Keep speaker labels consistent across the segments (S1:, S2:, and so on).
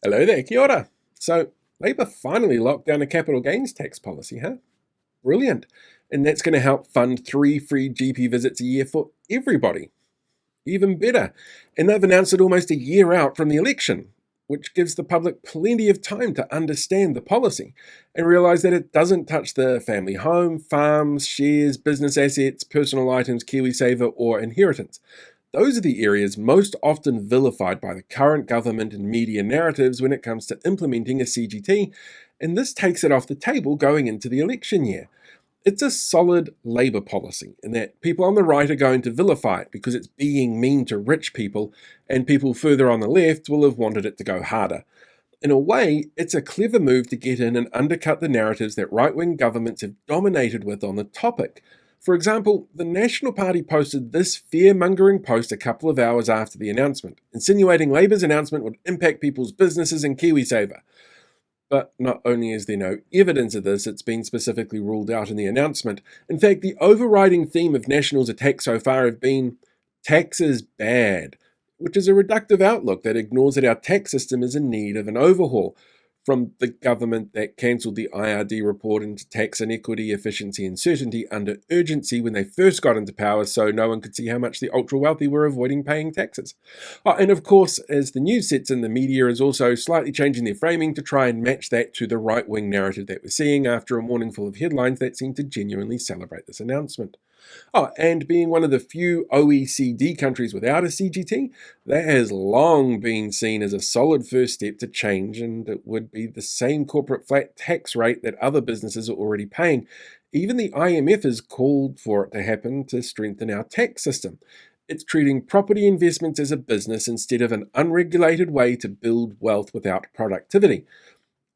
S1: Hello there, kia ora. So, Labor finally locked down a capital gains tax policy, huh? Brilliant. And that's going to help fund 3 free GP visits a year for everybody. Even better. And they've announced it almost a year out from the election, which gives the public plenty of time to understand the policy and realise that it doesn't touch the family home, farms, shares, business assets, personal items, KiwiSaver, or inheritance. Those are the areas most often vilified by the current government and media narratives when it comes to implementing a CGT, and this takes it off the table going into the election year. It's a solid Labour policy in that people on the right are going to vilify it because it's being mean to rich people, and people further on the left will have wanted it to go harder. In a way, it's a clever move to get in and undercut the narratives that right-wing governments have dominated with on the topic. For example, the National Party posted this fear-mongering post a couple of hours after the announcement, insinuating Labour's announcement would impact people's businesses and KiwiSaver. But not only is there no evidence of this, it's been specifically ruled out in the announcement. In fact, the overriding theme of National's attacks so far have been tax is bad, which is a reductive outlook that ignores that our tax system is in need of an overhaul. From the government that cancelled the IRD report into tax inequity, efficiency and certainty under urgency when they first got into power so no one could see how much the ultra-wealthy were avoiding paying taxes. And of course, as the news sets in, the media is also slightly changing their framing to try and match that to the right-wing narrative that we're seeing after a morning full of headlines that seem to genuinely celebrate this announcement. And being one of the few OECD countries without a CGT, that has long been seen as a solid first step to change, and it would be the same corporate flat tax rate that other businesses are already paying. Even the IMF has called for it to happen to strengthen our tax system. It's treating property investments as a business instead of an unregulated way to build wealth without productivity,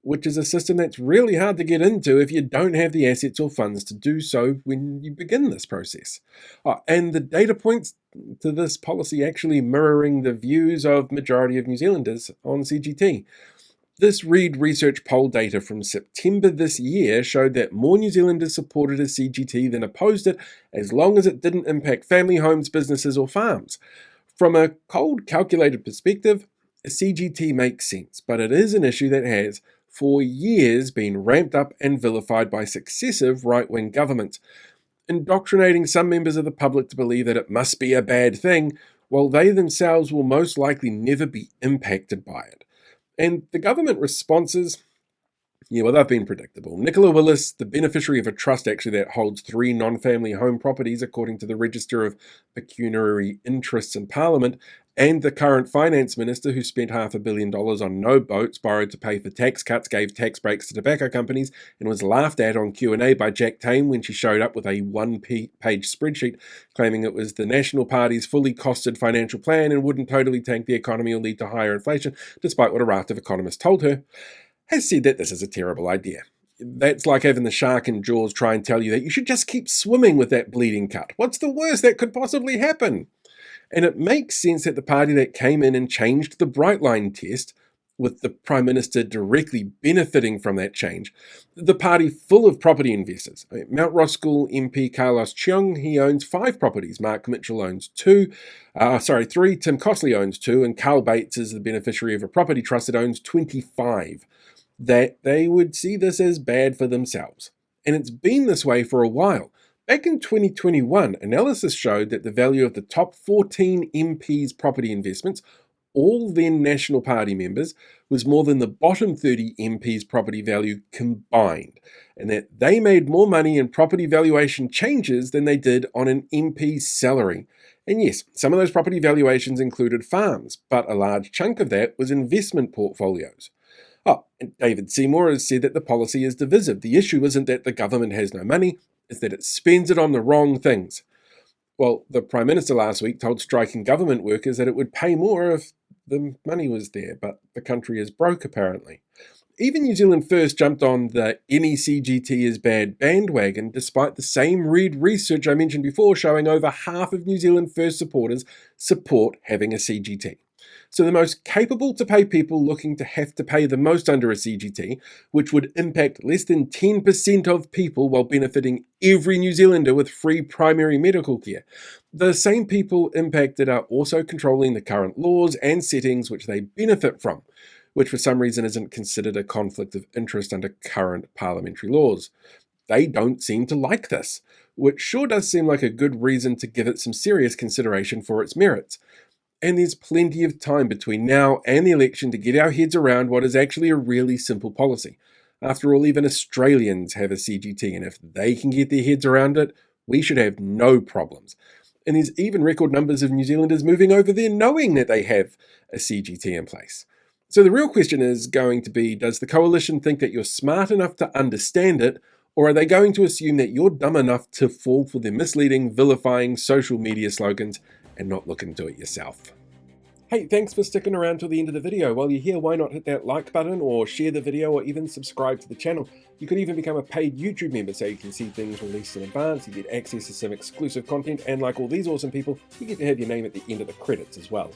S1: which is a system that's really hard to get into if you don't have the assets or funds to do so when you begin this process. And the data points to this policy actually mirroring the views of majority of New Zealanders on CGT. This Reed Research poll data from September this year showed that more New Zealanders supported a CGT than opposed it, as long as it didn't impact family homes, businesses or farms. From a cold, calculated perspective, a CGT makes sense, but it is an issue that has for years been ramped up and vilified by successive right-wing governments, indoctrinating some members of the public to believe that it must be a bad thing, while they themselves will most likely never be impacted by it. And the government responses, they've been predictable. Nicola Willis, the beneficiary of a trust actually that holds 3 non-family home properties according to the Register of Pecuniary Interests in Parliament, and the current finance minister who spent $500 million on no boats borrowed to pay for tax cuts, gave tax breaks to tobacco companies, and was laughed at on Q&A by Jack Tame when she showed up with a one-page spreadsheet claiming it was the National Party's fully costed financial plan and wouldn't totally tank the economy or lead to higher inflation, despite what a raft of economists told her, has said that this is a terrible idea. That's like having the shark in Jaws try and tell you that you should just keep swimming with that bleeding cut. What's the worst that could possibly happen? And it makes sense that the party that came in and changed the Bright Line test, with the Prime Minister directly benefiting from that change, the party full of property investors. Mount Roskill MP Carlos Cheong, he owns 5 properties. Mark Mitchell owns 3. Tim Costley owns 2. And Carl Bates is the beneficiary of a property trust that owns 25. That they would see this as bad for themselves. And it's been this way for a while. Back in 2021, analysis showed that the value of the top 14 MPs' property investments, all then National Party members, was more than the bottom 30 MPs' property value combined, and that they made more money in property valuation changes than they did on an MP's salary. And yes, some of those property valuations included farms, but a large chunk of that was investment portfolios. And David Seymour has said that the policy is divisive. The issue isn't that the government has no money, it's that it spends it on the wrong things. Well, the Prime Minister last week told striking government workers that it would pay more if the money was there, but the country is broke apparently. Even New Zealand First jumped on the any CGT is bad bandwagon, despite the same Reed research I mentioned before showing over half of New Zealand First supporters support having a CGT. So the most capable to pay people looking to have to pay the most under a CGT, which would impact less than 10% of people while benefiting every New Zealander with free primary medical care. The same people impacted are also controlling the current laws and settings which they benefit from, which for some reason isn't considered a conflict of interest under current parliamentary laws. They don't seem to like this, which sure does seem like a good reason to give it some serious consideration for its merits. And there's plenty of time between now and the election to get our heads around what is actually a really simple policy. After all, even Australians have a CGT, and if they can get their heads around it, we should have no problems. And there's even record numbers of New Zealanders moving over there knowing that they have a CGT in place. So the real question is going to be, does the coalition think that you're smart enough to understand it, or are they going to assume that you're dumb enough to fall for their misleading, vilifying social media slogans and not look into it yourself? Hey, thanks for sticking around till the end of the video. While you're here, why not hit that like button or share the video or even subscribe to the channel. You could even become a paid YouTube member so you can see things released in advance, you get access to some exclusive content, and like all these awesome people, you get to have your name at the end of the credits as well.